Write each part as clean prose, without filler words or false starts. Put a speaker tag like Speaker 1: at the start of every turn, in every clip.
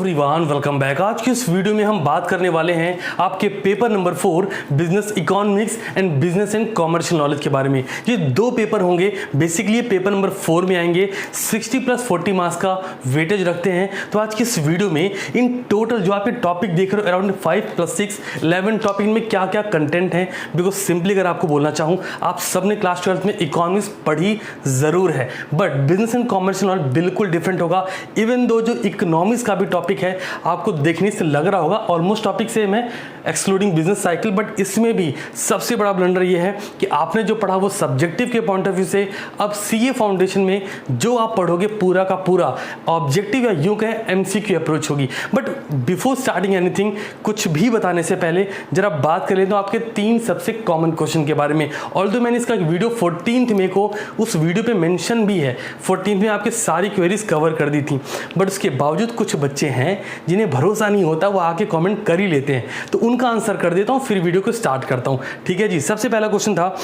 Speaker 1: Everyone, welcome back. आज की इस वीडियो में हम बात करने वाले हैं आपके paper number 4 business economics and business and commercial knowledge के बारे में। ये दो पेपर होंगे, बेसिकली ये पेपर नंबर 4 में आएंगे। 60 प्लस 40 मार्क्स का वेटेज रखते हैं। तो आज की इस वीडियो में इन टोटल जो आप ये टॉपिक देख रहे हो अराउंड 5 प्लस 6 11 टॉपिक में क्या क्या कंटेंट है, बिकॉज सिंपली अगर आपको बोलना चाहूँ, आप सबने क्लास 12 में इकोनॉमिक्स पढ़ी जरूर है, but business and commercial knowledge बिल्कुल डिफरेंट होगा। इवन दो जो इकोनॉमिक्स का भी टॉपिक है आपको देखने से लग रहा होगा ऑलमोस्ट टॉपिक सेम है एक्सक्लूडिंग बिजनेस साइकिल, बट इसमें भी सबसे बड़ा ब्लंडर ये है कि आपने जो पढ़ा वो सब्जेक्टिव के पॉइंट ऑफ व्यू से। अब सीए फाउंडेशन में जो आप पढ़ोगे पूरा का पूरा ऑब्जेक्टिव या यूं कहें एमसीक्यू अप्रोच होगी। बट बिफोर स्टार्टिंग एनीथिंग, कुछ भी बताने से पहले जरा बात कर लें तो आपके 3 सबसे कॉमन क्वेश्चन के बारे में। ऑल्दो मैंने इसका वीडियो 14 मई को उस वीडियो पे मेंशन भी है, 14 में आपके सारी क्वेरीज कवर कर दी थी, बट उसके बावजूद कुछ बच्चे हैं जिन्हें भरोसा नहीं होता, वो आके कमेंट कर ही लेते हैं, तो उनका आंसर कर देता हूं, फिर वीडियो को स्टार्ट करता हूं। ठीक है जी। सबसे पहला क्वेश्चन था,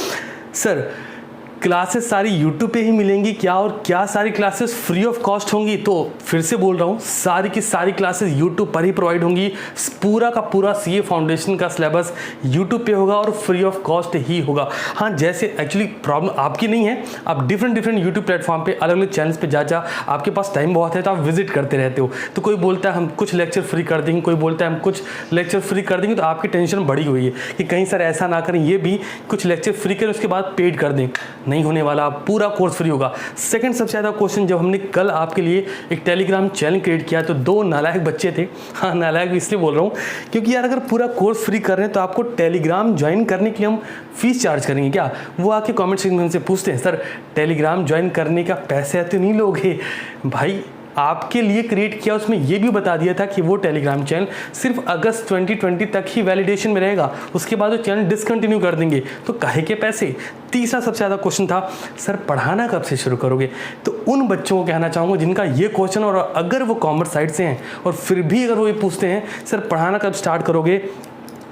Speaker 1: सर क्लासेस सारी यूट्यूब पे ही मिलेंगी क्या, और क्या सारी क्लासेस फ्री ऑफ कॉस्ट होंगी? तो फिर से बोल रहा हूँ, सारी की सारी क्लासेस यूट्यूब पर ही प्रोवाइड होंगी। पूरा का पूरा सीए फाउंडेशन का सिलेबस यूट्यूब पे होगा और फ्री ऑफ कॉस्ट ही होगा। हाँ, जैसे एक्चुअली प्रॉब्लम आपकी नहीं है, आप डिफरेंट यूट्यूब प्लेटफॉर्म पे अलग अलग चैनल्स पे जा आपके पास टाइम बहुत है तो आप विजिट करते रहते हो, तो कोई बोलता है हम कुछ लेक्चर फ्री कर देंगे, कोई बोलता है हम कुछ लेक्चर फ्री कर देंगे, तो आपकी टेंशन बढ़ी हुई है कि कहीं सर ऐसा ना करें, ये भी कुछ लेक्चर फ्री करें उसके बाद पेड कर दें। नहीं होने वाला, पूरा कोर्स फ्री होगा। सेकंड सबसे ज़्यादा क्वेश्चन, जब हमने कल आपके लिए एक टेलीग्राम चैनल क्रिएट किया तो 2 नालायक बच्चे थे। हाँ, नालायक इसलिए बोल रहा हूँ क्योंकि यार अगर पूरा कोर्स फ्री कर रहे हैं तो आपको टेलीग्राम ज्वाइन करने के लिए हम फीस चार्ज करेंगे क्या? वो आके कमेंट सेक्शन में हमसे पूछते हैं, सर टेलीग्राम ज्वाइन करने का पैसे तो नहीं लोगे? भाई आपके लिए क्रिएट किया, उसमें यह भी बता दिया था कि वो टेलीग्राम चैनल सिर्फ अगस्त 2020 तक ही वैलिडेशन में रहेगा, उसके बाद वो चैनल डिसकंटिन्यू कर देंगे, तो काहे के पैसे? तीसरा सबसे ज़्यादा क्वेश्चन था, सर पढ़ाना कब से शुरू करोगे? तो उन बच्चों को कहना चाहूँगा जिनका ये क्वेश्चन, और अगर वो कॉमर्स साइड से हैं और फिर भी अगर वो ये पूछते हैं सर पढ़ाना कब स्टार्ट करोगे,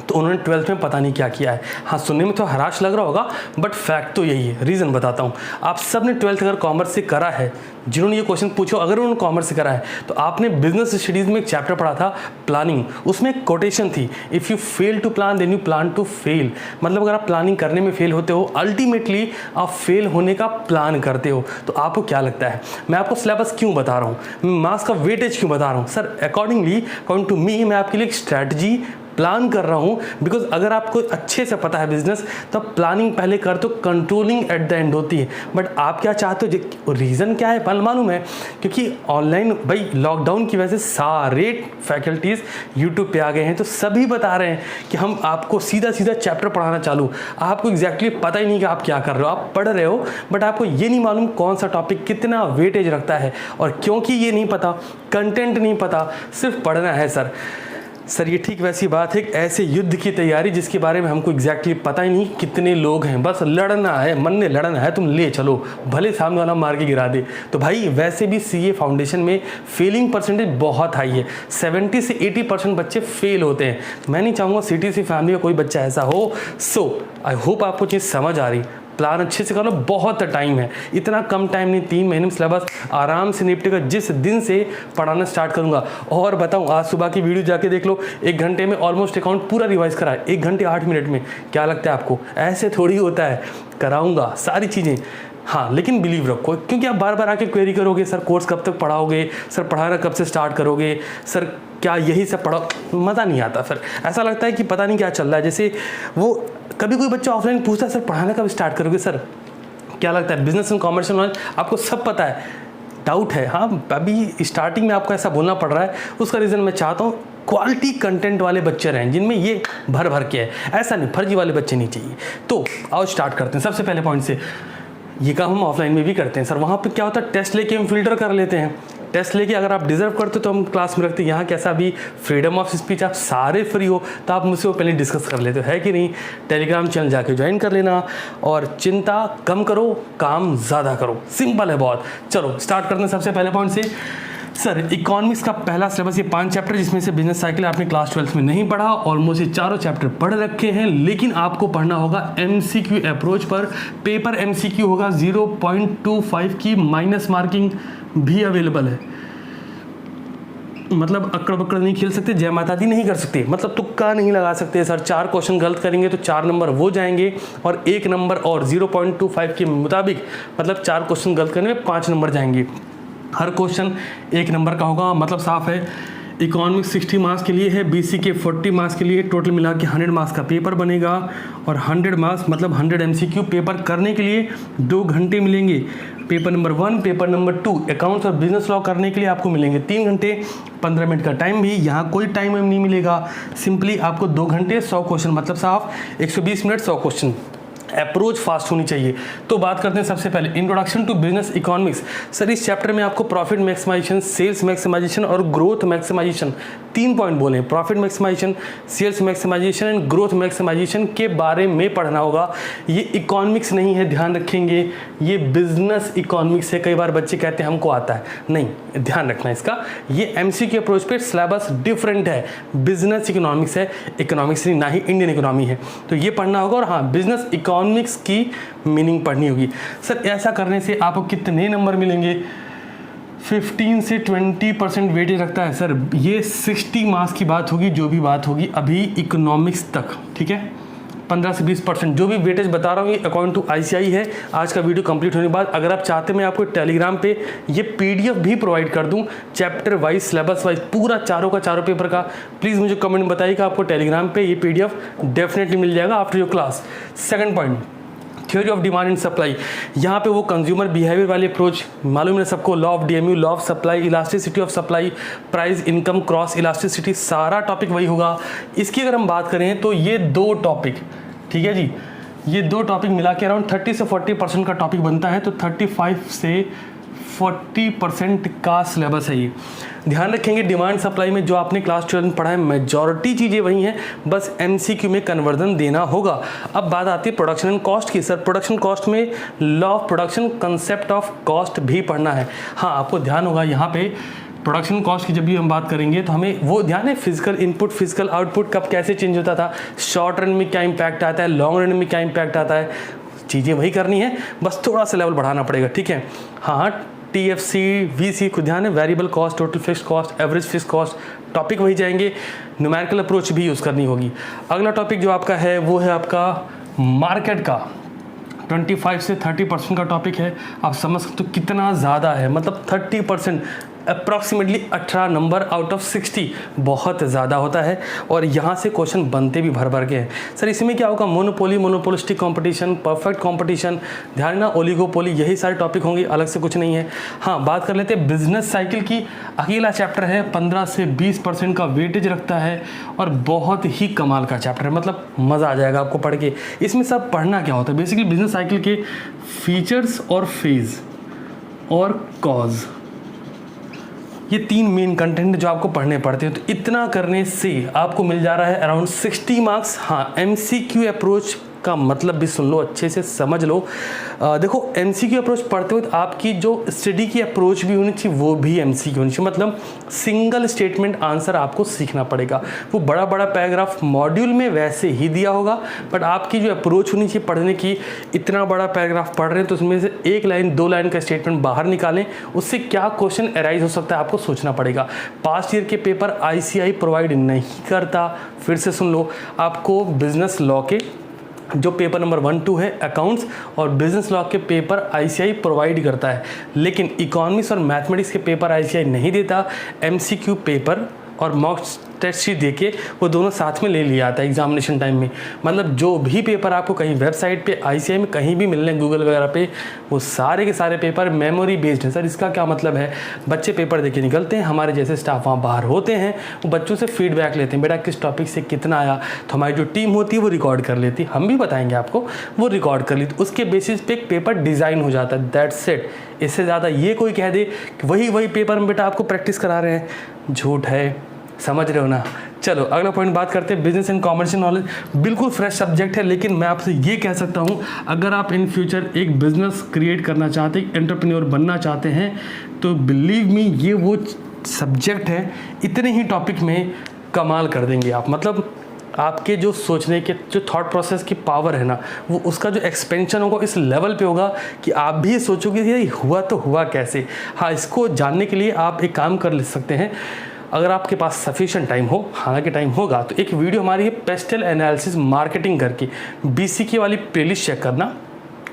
Speaker 1: तो उन्होंने 12th में पता नहीं क्या किया है। हाँ, सुनने में तो हराश लग रहा होगा, बट फैक्ट तो यही है। रीज़न बताता हूँ, आप सब ने 12th अगर कॉमर्स से करा है, जिन्होंने ये क्वेश्चन पूछो अगर उन्होंने कॉमर्स से करा है, तो आपने बिजनेस स्टडीज़ में एक चैप्टर पढ़ा था प्लानिंग, उसमें एक कोटेशन थी, if you fail to plan then you plan to fail. मतलब अगर आप प्लानिंग करने में फेल होते हो, अल्टीमेटली आप फेल होने का प्लान करते हो। तो आपको क्या लगता है मैं आपको सिलेबस क्यों बता रहा हूँ, मार्क्स का वेटेज क्यों बता रहा हूँ? Sir accordingly according to me, मैं आपके लिए एक स्ट्रैटेजी प्लान कर रहा हूँ, बिकॉज अगर आपको अच्छे से पता है बिजनेस तो प्लानिंग पहले कर, तो कंट्रोलिंग एट द एंड होती है। बट आप क्या चाहते हो, रीज़न क्या है पल मालूम है? क्योंकि ऑनलाइन भाई लॉकडाउन की वजह से सारे फैकल्टीज़ यूट्यूब पे आ गए हैं, तो सभी बता रहे हैं कि हम आपको सीधा चैप्टर पढ़ाना चालू। आपको एग्जैक्टली पता ही नहीं कि आप क्या कर रहे हो, आप पढ़ रहे हो बट आपको ये नहीं मालूम कौन सा टॉपिक कितना वेटेज रखता है। और क्योंकि ये नहीं पता, कंटेंट नहीं पता, सिर्फ पढ़ना है सर ये ठीक वैसी बात है, ऐसे युद्ध की तैयारी जिसके बारे में हमको एग्जैक्टली पता ही नहीं कितने लोग हैं, बस लड़ना है, मन ने लड़ना है, तुम ले चलो, भले सामने वाला मार के गिरा दे। तो भाई वैसे भी सीए फाउंडेशन में फेलिंग परसेंटेज बहुत हाई है, 70 से 80% बच्चे फेल होते हैं। तो मैं नहीं चाहूँगा सीटीसी फैमिली का कोई बच्चा ऐसा हो। सो आई होप आपको चीज़ समझ आ रही। प्लान अच्छे से करो, बहुत टाइम है, इतना कम टाइम नहीं, 3 महीने में सिलेबस आराम से निपटेगा जिस दिन से पढ़ाना स्टार्ट करूंगा। और बताऊं, आज सुबह की वीडियो जाके देख लो, 1 घंटे में ऑलमोस्ट अकाउंट पूरा रिवाइज करा है, 1 घंटे 8 मिनट में। क्या लगता है आपको ऐसे थोड़ी होता है? कराऊंगा सारी चीज़ें। हाँ, लेकिन बिलीव रखो, क्योंकि आप बार बार आके क्वेरी करोगे, सर कोर्स कब तक पढ़ाओगे, सर पढ़ाना कब से स्टार्ट करोगे, सर क्या यही सब पढ़ाओ, मज़ा नहीं आता। फिर ऐसा लगता है कि पता नहीं क्या चल रहा है। जैसे वो कभी कोई बच्चा ऑफलाइन पूछता है, सर पढ़ाना कब स्टार्ट करोगे? सर क्या लगता है बिजनेस एंड कॉमर्शियल नॉलेज आपको सब पता है, डाउट है? हाँ, अभी स्टार्टिंग में आपको ऐसा बोलना पड़ रहा है, उसका रीज़न मैं चाहता हूँ क्वालिटी कंटेंट वाले बच्चे रहें जिनमें ये भर के है, ऐसा नहीं फर्जी वाले बच्चे नहीं चाहिए। तो आओ स्टार्ट करते हैं सबसे पहले पॉइंट से। ये काम हम ऑफलाइन में भी करते हैं सर, वहाँ पे क्या होता है, टेस्ट लेके हम फिल्टर कर लेते हैं। टेस्ट लेके अगर आप डिजर्व करते हो तो हम क्लास में रखते हैं। यहाँ कैसा भी फ्रीडम ऑफ स्पीच, आप सारे फ्री हो तो आप मुझसे वो पहले डिस्कस कर लेते हो, है कि नहीं? टेलीग्राम चैनल जाके ज्वाइन कर लेना और चिंता कम करो, काम ज़्यादा करो, सिंपल है बहुत। चलो स्टार्ट करते हैं सबसे पहले पॉइंट से। सर इकोनॉमिक्स का पहला सिलेबस ये 5 चैप्टर, जिसमें से बिजनेस साइकिल आपने क्लास 12 में नहीं पढ़ा, ऑलमोस्ट ये चारों चैप्टर पढ़ रखे हैं, लेकिन आपको पढ़ना होगा एमसीक्यू अप्रोच पर। पेपर एमसीक्यू होगा, 0.25 की माइनस मार्किंग भी अवेलेबल है। मतलब अक्कड़ बक्कड़ नहीं खेल सकते, जय माता दी नहीं कर सकते, मतलब तुक्का नहीं लगा सकते सर। 4 क्वेश्चन गलत करेंगे तो 4 नंबर वो जाएंगे और 1 नंबर और 0.25 के मुताबिक मतलब 4 क्वेश्चन गलत करने में 5 नंबर जाएंगे। हर क्वेश्चन 1 नंबर का होगा, मतलब साफ है। इकोनॉमिक्स 60 मार्क्स के लिए है, बीसी के 40 मार्क्स के लिए, टोटल मिला के 100 मार्क्स का पेपर बनेगा और 100 मार्क्स मतलब 100 एमसीक्यू पेपर करने के लिए 2 घंटे मिलेंगे। Paper number 1, paper number 2 accounts और बिजनेस लॉ करने के लिए आपको मिलेंगे 3 घंटे 15 मिनट का टाइम भी। यहाँ कोई टाइम नहीं मिलेगा, सिंपली आपको 2 घंटे 100 क्वेश्चन, मतलब साफ 120 मिनट 100 क्वेश्चन। अप्रोच फास्ट होनी चाहिए। तो बात करते हैं सबसे पहले introduction to business economics. Sir इस चैप्टर में आपको प्रॉफिट मैक्सिमाइजेशन, सेल्स मैक्सिमाइजेशन और ग्रोथ मैक्सिमाइजेशन 3 पॉइंट बोले, profit maximisation, sales maximisation and growth maximisation के बारे में पढ़ना होगा। ये इकोनॉमिक्स नहीं है, ध्यान रखेंगे, ये बिजनेस इकोनॉमिक्स है। कई बार बच्चे कहते हैं हमको आता है, नहीं, ध्यान रखना इसका। ये एमसीक्यू अप्रोच पे सिलेबस डिफरेंट है, बिजनेस इकोनॉमिक्स है, इकोनॉमिक्स नहीं, ना ही इंडियन इकोनॉमी है, तो ये पढ़ना होगा। और हाँ, बिजनेस इकोनॉमिक्स की मीनिंग पढ़नी होगी। सर ऐसा करने से आपको कितने नंबर मिलेंगे? 15 से 20% वेटेज रखता है सर। ये 60 मार्क्स की बात होगी, जो भी बात होगी अभी इकोनॉमिक्स तक, ठीक है। 15 से 20% जो भी वेटेज बता रहा हूँ ये अकॉर्डिंग टू ICI है। आज का वीडियो कंप्लीट होने के बाद अगर आप चाहते मैं आपको टेलीग्राम पे ये PDF भी प्रोवाइड कर दूँ, चैप्टर वाइज, सिलेबस वाइज, पूरा चारों का चारों पेपर का। प्लीज़ मुझे कमेंट में बताइएगा, आपको टेलीग्राम पे ये PDF डेफिनेटली मिल जाएगा after your class. Second point, theory of demand and supply. यहाँ पे वो कंज्यूमर बिहेवियर वाली अप्रोच मालूम है सबको, law of DMU, law of supply, elasticity of supply, price income cross elasticity, सारा टॉपिक वही होगा। इसकी अगर हम बात करें तो ये 2 टॉपिक, ठीक है जी, ये 2 टॉपिक मिला के अराउंड 30 से 40% का टॉपिक बनता है, तो 35 से 40% का सिलेबस है ये। ध्यान रखेंगे डिमांड सप्लाई में जो आपने क्लास 12 में पढ़ा है मेजॉरिटी चीज़ें वही हैं, बस MCQ में कन्वर्जन देना होगा। अब बात आती है प्रोडक्शन एंड कॉस्ट की। सर प्रोडक्शन कॉस्ट में law of production, concept of cost भी पढ़ना है। हाँ, आपको ध्यान होगा यहाँ पे प्रोडक्शन कॉस्ट की जब भी हम बात करेंगे तो हमें वो ध्यान है, फिजिकल इनपुट फिजिकल आउटपुट कब कैसे चेंज होता था, शॉर्ट रन में क्या इम्पैक्ट आता है, लॉन्ग रन में क्या इम्पैक्ट आता है, चीज़ें वही करनी है, बस थोड़ा सा लेवल बढ़ाना पड़ेगा, ठीक है। हाँ, TFC, VC को ध्यान है, variable cost, total fixed cost, average fixed cost, topic वही जाएंगे। न्यूमेरिकल अप्रोच भी यूज़ करनी होगी। अगला टॉपिक जो आपका है वो है आपका मार्केट का। 25 से 30% का टॉपिक है। आप समझ सकते हो कितना ज़्यादा है, मतलब 30% अप्रॉक्सीमेटली 18 नंबर आउट ऑफ 60 बहुत ज़्यादा होता है और यहाँ से क्वेश्चन बनते भी भर भर के हैं। सर इसमें क्या होगा, monopoly, monopolistic competition, perfect competition, ध्यान ना, ओलिगोपोली, यही सारे टॉपिक होंगे, अलग से कुछ नहीं है। हाँ, बात कर लेते हैं बिजनेस साइकिल की। अकेला चैप्टर है, 15 से 20% का वेटेज रखता है और बहुत ही कमाल का चैप्टर है, मतलब मज़ा आ जाएगा आपको पढ़ के। इसमें सब पढ़ना क्या होता है, बेसिकली बिजनेस साइकिल के फीचर्स और फेज और कॉज, ये 3 मेन कंटेंट जो आपको पढ़ने पड़ते हैं। तो इतना करने से आपको मिल जा रहा है अराउंड 60 मार्क्स। हाँ, MCQ अप्रोच का मतलब भी सुन लो, अच्छे से समझ लो। देखो MCQ अप्रोच पढ़ते हुए आपकी जो स्टडी की अप्रोच भी होनी चाहिए वो भी MCQ होनी चाहिए, मतलब सिंगल स्टेटमेंट आंसर आपको सीखना पड़ेगा। वो बड़ा बड़ा पैराग्राफ मॉड्यूल में वैसे ही दिया होगा, बट आपकी जो अप्रोच होनी चाहिए पढ़ने की, इतना बड़ा पैराग्राफ पढ़ रहे हैं तो उसमें से 1 लाइन 2 लाइन का स्टेटमेंट बाहर निकालें, उससे क्या क्वेश्चन अराइज हो सकता है आपको सोचना पड़ेगा। पास्ट ईयर के पेपर ICI प्रोवाइड नहीं करता। फिर से सुन लो, आपको बिजनेस लॉ के जो पेपर नंबर 1, 2 है अकाउंट्स और बिजनेस लॉ के पेपर ICI प्रोवाइड करता है, लेकिन इकोनॉमिक्स और मैथमेटिक्स के पेपर ICI नहीं देता। MCQ पेपर और मॉक टेस्ट शीट देके वो दोनों साथ में ले लिया आता है एग्जामिनेशन टाइम में। मतलब जो भी पेपर आपको कहीं वेबसाइट पे ICI में कहीं भी मिलने, गूगल वगैरह पे, वो सारे के सारे पेपर मेमोरी बेस्ड है। सर इसका क्या मतलब है, बच्चे पेपर देके निकलते हैं, हमारे जैसे स्टाफ वहाँ बाहर होते हैं, वो बच्चों से फीडबैक लेते हैं, बेटा किस टॉपिक से कितना आया, तो हमारी जो टीम होती है वो रिकॉर्ड कर लेती है, हम भी बताएंगे आपको, वो रिकॉर्ड कर लेती, उसके बेसिस पे एक पेपर डिज़ाइन हो जाता है, दैट्स इट। इससे ज़्यादा ये कोई कह दे कि वही पेपर में बेटा आपको प्रैक्टिस करा रहे हैं, झूठ है, समझ रहे हो ना। चलो अगला पॉइंट बात करते हैं बिजनेस एंड कॉमर्शियल नॉलेज। बिल्कुल फ्रेश सब्जेक्ट है, लेकिन मैं आपसे ये कह सकता हूँ अगर आप इन फ्यूचर एक बिजनेस क्रिएट करना चाहते हैं, एंटरप्रेन्योर बनना चाहते हैं, तो बिलीव मी ये वो सब्जेक्ट है, इतने ही टॉपिक में कमाल कर देंगे आप। मतलब आपके जो सोचने के जो थॉट प्रोसेस की पावर है ना, वो उसका जो एक्सपेंशन होगा इस लेवल पे होगा कि आप भी सोचोगे ये हुआ तो हुआ कैसे। हाँ, इसको जानने के लिए आप एक काम कर ले सकते हैं, अगर आपके पास सफिशिएंट टाइम हो, हालांकि टाइम होगा, तो एक वीडियो हमारी है पेस्टल एनालिसिस मार्केटिंग करके, BCK वाली प्लेलिस्ट चेक करना,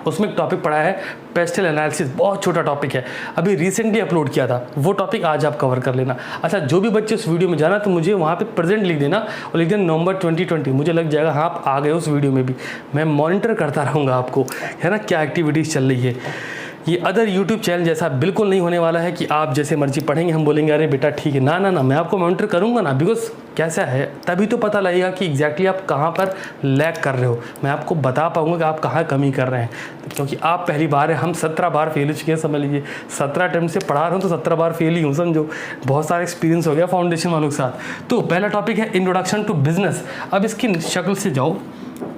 Speaker 1: उसमें एक टॉपिक पढ़ा है पेस्टल एनालिसिस, बहुत छोटा टॉपिक है, अभी रिसेंटली अपलोड किया था, वो टॉपिक आज आप कवर कर लेना। अच्छा, जो भी बच्चे उस वीडियो में जाना तो मुझे वहाँ पे प्रेजेंट लिख देना और लिख देना नवंबर 2020, मुझे लग जाएगा हाँ आप आ गए उस वीडियो में भी, मैं मॉनिटर करता रहूँगा आपको, है ना, क्या एक्टिविटीज़ चल रही है। ये अदर यूट्यूब चैनल जैसा बिल्कुल नहीं होने वाला है कि आप जैसे मर्जी पढ़ेंगे हम बोलेंगे अरे बेटा ठीक है, ना ना ना, मैं आपको मॉनिटर करूँगा ना, बिकॉज कैसा है तभी तो पता लगेगा कि एग्जैक्टली आप कहाँ पर लैग कर रहे हो, मैं आपको बता पाऊँगा कि आप कहाँ कमी कर रहे हैं, क्योंकि आप पहली बार है, हम 17 बार फेल हो चुके हैं, समझ लीजिए 17 अटेम्प्ट से पढ़ा रहा हूँ तो 17 बार फेल ही हूँ, समझो, बहुत सारा एक्सपीरियंस हो गया फाउंडेशन वालों के साथ। तो पहला टॉपिक है इंट्रोडक्शन टू बिजनेस। अब इसकी शक्ल से जाओ,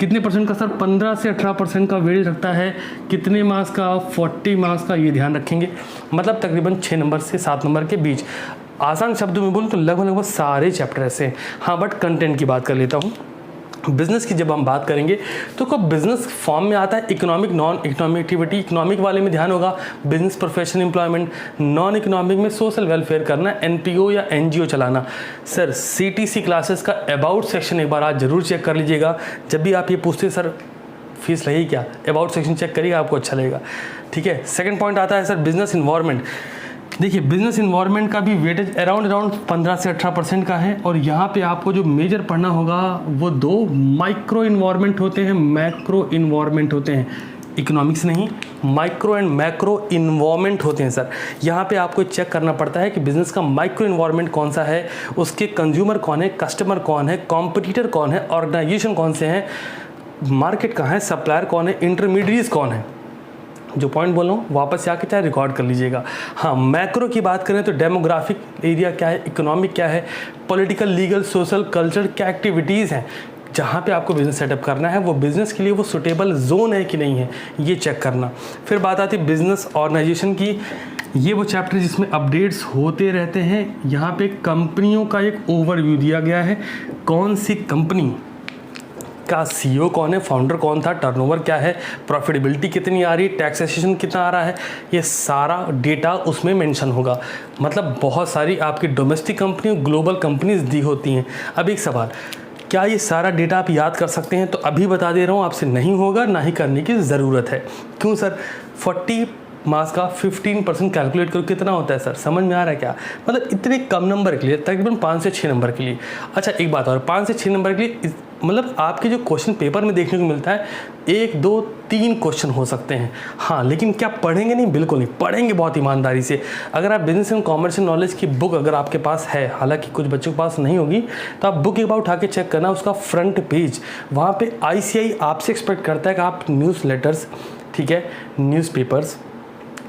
Speaker 1: कितने परसेंट का सर, 15 से 18% का वेटेज रखता है, कितने मार्क्स का, 40 मार्क्स का, ये ध्यान रखेंगे, मतलब तकरीबन 6 नंबर से 7 नंबर के बीच। आसान शब्दों में बोलूँ तो लगभग सारे चैप्टर ऐसे हैं। हाँ, बट कंटेंट की बात कर लेता हूँ। बिजनेस की जब हम बात करेंगे तो कब बिजनेस फॉर्म में आता है economic, non economic activity. Economic वाले में ध्यान होगा business professional employment, non economic में सोशल वेलफेयर करना, NPO या NGO चलाना। सर CTC क्लासेस का अबाउट सेक्शन एक बार आज जरूर चेक कर लीजिएगा। जब भी आप ये पूछते सर फीस लगेगी क्या, अबाउट सेक्शन चेक करिएगा, आपको अच्छा लगेगा, ठीक है। सेकंड पॉइंट आता है सर बिजनेस इन्वायरमेंट। देखिए बिजनेस इन्वायरमेंट का भी वेटेज अराउंड 15 से 18% का है, और यहाँ पे आपको जो मेजर पढ़ना होगा वो 2 माइक्रो इन्वायरमेंट होते हैं, मैक्रो इन्वायरमेंट होते हैं, इकोनॉमिक्स नहीं, माइक्रो एंड मैक्रो इन्वायरमेंट होते हैं सर। यहाँ पे आपको चेक करना पड़ता है कि बिजनेस का माइक्रो इन्वायरमेंट कौन सा है, उसके कंज्यूमर कौन है, कस्टमर कौन है, कॉम्पिटिटर कौन है, ऑर्गेनाइजेशन कौन से हैं, मार्केट कहाँ है, सप्लायर कौन है, इंटरमीडिएट्स कौन है। जो पॉइंट बोल रहा हूँ वापस से आके चाहे रिकॉर्ड कर लीजिएगा। हाँ, मैक्रो की बात करें तो डेमोग्राफिक एरिया क्या है, इकोनॉमिक क्या है, पॉलिटिकल, लीगल, सोशल, कल्चर क्या एक्टिविटीज़ हैं, जहाँ पे आपको बिजनेस सेटअप करना है वो बिजनेस के लिए वो सुटेबल जोन है कि नहीं है, ये चेक करना। फिर बात आती है बिजनेस ऑर्गेनाइजेशन की, ये वो चैप्टर जिसमें अपडेट्स होते रहते हैं। यहाँ पे कंपनियों का एक ओवरव्यू दिया गया है, कौन सी कंपनी का CEO कौन है, फाउंडर कौन था, टर्नओवर क्या है, प्रॉफिटेबिलिटी कितनी आ रही है, टैक्सेशन कितना आ रहा है, ये सारा डेटा उसमें मेंशन होगा। मतलब बहुत सारी आपकी डोमेस्टिक कंपनी, ग्लोबल कंपनीज दी होती हैं। अब एक सवाल, क्या ये सारा डेटा आप याद कर सकते हैं? तो अभी बता दे रहा हूँ आपसे, नहीं होगा, ना ही करने की ज़रूरत है। क्यों सर? 40 मार्क्स का 15% कैलकुलेट करो कितना होता है सर, समझ में आ रहा है क्या? मतलब इतने कम नंबर के लिए, तकरीबन 5 से 6 नंबर के लिए। अच्छा एक बात और, 5 से 6 नंबर के लिए मतलब आपके जो क्वेश्चन पेपर में देखने को मिलता है 1, 2, 3 क्वेश्चन हो सकते हैं। हाँ, लेकिन क्या पढ़ेंगे? नहीं, बिल्कुल नहीं पढ़ेंगे, बहुत ईमानदारी से। अगर आप बिजनेस एंड कॉमर्शियल नॉलेज की बुक अगर आपके पास है, हालांकि कुछ बच्चों के पास नहीं होगी, तो आप बुक एक बार उठा के चेक करना, उसका फ्रंट पेज, वहाँ पे ICAI आपसे एक्सपेक्ट करता है कि आप न्यूज़ लेटर्स, ठीक है, न्यूज़पेपर्स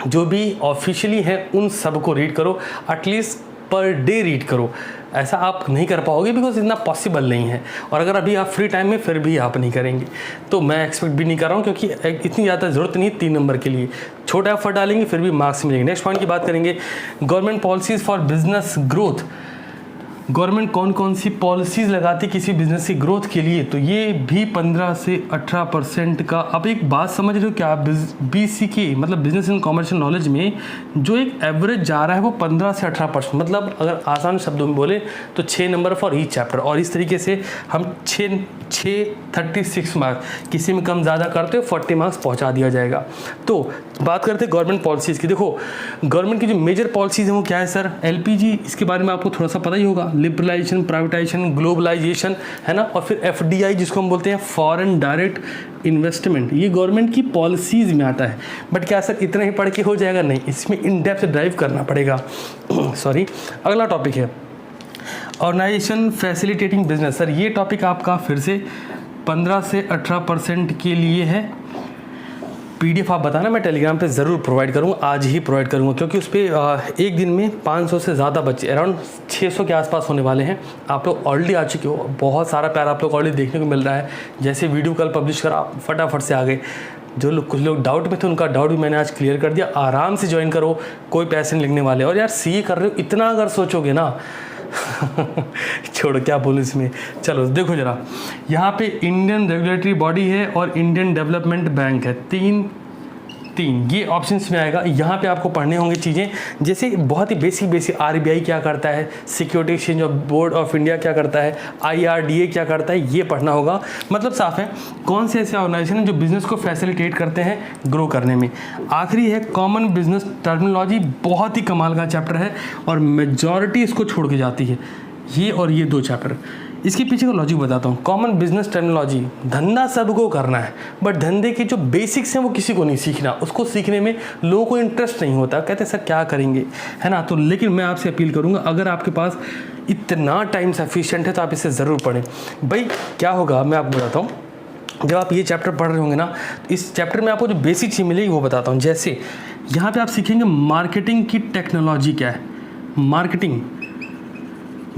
Speaker 1: जो भी ऑफिशियली हैं उन सब को रीड करो, एटलीस्ट पर डे रीड करो। ऐसा आप नहीं कर पाओगे बिकॉज इतना पॉसिबल नहीं है, और अगर अभी आप फ्री टाइम में फिर भी आप नहीं करेंगे तो मैं एक्सपेक्ट भी नहीं कर रहा हूँ, क्योंकि इतनी ज़्यादा ज़रूरत नहीं है 3 नंबर के लिए। छोटा एफर्ट डालेंगे फिर भी मार्क्स मिलेंगे। नेक्स्ट पॉइंट की बात करेंगे, government policies for business growth. Government कौन कौन सी पॉलिसीज़ लगाती किसी बिजनेस की ग्रोथ के लिए, तो ये भी 15 से 18% का। अब एक बात समझ रहे हो क्या, BCK मतलब बिजनेस एंड कॉमर्शियल नॉलेज में जो एक एवरेज जा रहा है वो 15 से 18%, मतलब अगर आसान शब्दों में बोले तो 6 नंबर फॉर ईच चैप्टर। और इस तरीके से हम 36 मार्क्स, किसी में कम ज़्यादा करते हो 40 मार्क्स पहुँचा दिया जाएगा। तो बात करते हैं गवर्नमेंट पॉलिसीज़ की। देखो गवर्नमेंट की जो मेजर पॉलिसीज़ हैं वो क्या है सर? LPG, इसके बारे में आपको थोड़ा सा पता ही होगा, लिबरलाइजेशन, प्राइवेटाइजेशन, ग्लोबलाइजेशन, है ना, और फिर FDI जिसको हम बोलते हैं फॉरेन डायरेक्ट इन्वेस्टमेंट, ये गवर्नमेंट की पॉलिसीज़ में आता है। बट क्या सर इतना ही पढ़ के हो जाएगा? नहीं, इसमें इन डेप्थ ड्राइव करना पड़ेगा। सॉरी, अगला टॉपिक है ऑर्गेनाइजेशन फैसिलिटेटिंग बिजनेस। सर ये टॉपिक आपका फिर से 15 से 18% के लिए है। PDF आप बताना, मैं टेलीग्राम पे ज़रूर प्रोवाइड करूँगा, आज ही प्रोवाइड करूँगा, क्योंकि उस पर एक दिन में 500 से ज़्यादा बच्चे, अराउंड 600 के आसपास होने वाले हैं। आप लोग ऑलरेडी आ चुके हो, बहुत सारा प्यार आप लोग ऑलरेडी देखने को मिल रहा है। जैसे वीडियो कल पब्लिश करा, फटाफट से आ गए। जो लोग, कुछ लोग डाउट में थे, उनका डाउट भी मैंने आज क्लियर कर दिया। आराम से ज्वाइन करो, कोई पैसे नहीं लगने वाले। और यार CA कर रहे हो, इतना अगर सोचोगे ना छोड़ो, क्या बोलूँ इसमें। चलो देखो जरा, यहाँ पे इंडियन रेगुलेटरी बॉडी है और इंडियन डेवलपमेंट बैंक है, 3 3 ये ऑप्शंस में आएगा। यहाँ पे आपको पढ़ने होंगे चीज़ें, जैसे बहुत ही बेसिक आरबीआई क्या करता है, security exchange of board of India क्या करता है, आईआरडीए क्या करता है, ये पढ़ना होगा। मतलब साफ है कौन से ऐसे ऑर्गेनाइजेशन हैं जो बिजनेस को फैसिलिटेट करते हैं ग्रो करने में। आखिरी है कॉमन बिजनेस टर्मिनोलॉजी, बहुत ही कमाल का चैप्टर है और मेजॉरिटी इसको छोड़ के जाती है, ये और ये 2 चैप्टर। इसके पीछे का लॉजिक बताता हूँ। कॉमन बिजनेस टर्मिनोलॉजी, धंधा सबको करना है बट धंधे के जो बेसिक्स हैं वो किसी को नहीं सीखना, उसको सीखने में लोगों को इंटरेस्ट नहीं होता, कहते हैं सर क्या करेंगे, है ना। तो लेकिन मैं आपसे अपील करूँगा, अगर आपके पास इतना टाइम सफिशिएंट है तो आप इसे ज़रूर पढ़ें। भाई क्या होगा मैं आपको बताता हूँ, जब आप ये चैप्टर पढ़ रहे होंगे ना, तो इस चैप्टर में आपको जो बेसिक चीज़ मिलेगी वो बताता हूँ। जैसे यहाँ पे आप सीखेंगे मार्केटिंग की टेक्नोलॉजी क्या है, मार्केटिंग,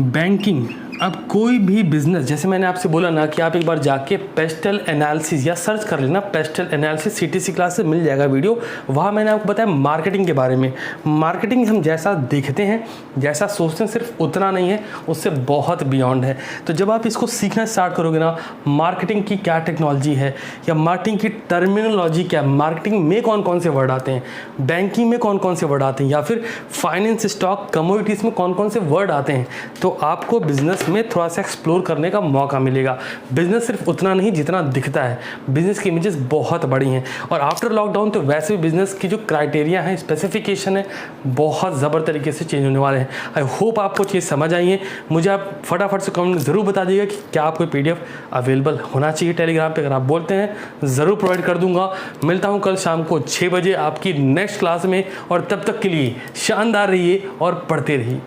Speaker 1: बैंकिंग। अब कोई भी बिजनेस, जैसे मैंने आपसे बोला ना कि आप एक बार जाके पेस्टल एनालिसिस या सर्च कर लेना, पेस्टल एनालिसिस सीटीसी क्लास से मिल जाएगा वीडियो, वहाँ मैंने आपको बताया मार्केटिंग के बारे में। मार्केटिंग हम जैसा देखते हैं, जैसा सोचते हैं, सिर्फ उतना नहीं है, उससे बहुत बियॉन्ड है। तो जब आप इसको सीखना स्टार्ट करोगे ना, मार्केटिंग की क्या टेक्नोलॉजी है या मार्केटिंग की टर्मिनोलॉजी क्या है, मार्केटिंग में कौन कौन से वर्ड आते हैं, बैंकिंग में कौन कौन से वर्ड आते हैं, या फिर फाइनेंस, स्टॉक, कमोडिटीज़ में कौन कौन से वर्ड आते हैं, तो आपको बिजनेस में थोड़ा सा एक्सप्लोर करने का मौका मिलेगा। बिजनेस सिर्फ उतना नहीं जितना दिखता है, बिजनेस की इमेजेस बहुत बड़ी हैं और आफ्टर लॉकडाउन तो वैसे भी बिजनेस की जो क्राइटेरिया है, स्पेसिफिकेशन है, बहुत ज़बर तरीके से चेंज होने वाले हैं। आई होप आपको चीज़ समझ आई है। मुझे आप फटाफट से कमेंट में ज़रूर बता दीजिएगा कि क्या आपको पीडीएफ अवेलेबल होना चाहिए टेलीग्राम पर। अगर आप बोलते हैं ज़रूर प्रोवाइड कर दूंगा। मिलता हूँ कल शाम को 6 बजे आपकी नेक्स्ट क्लास में, और तब तक के लिए शानदार रहिए और पढ़ते रहिए।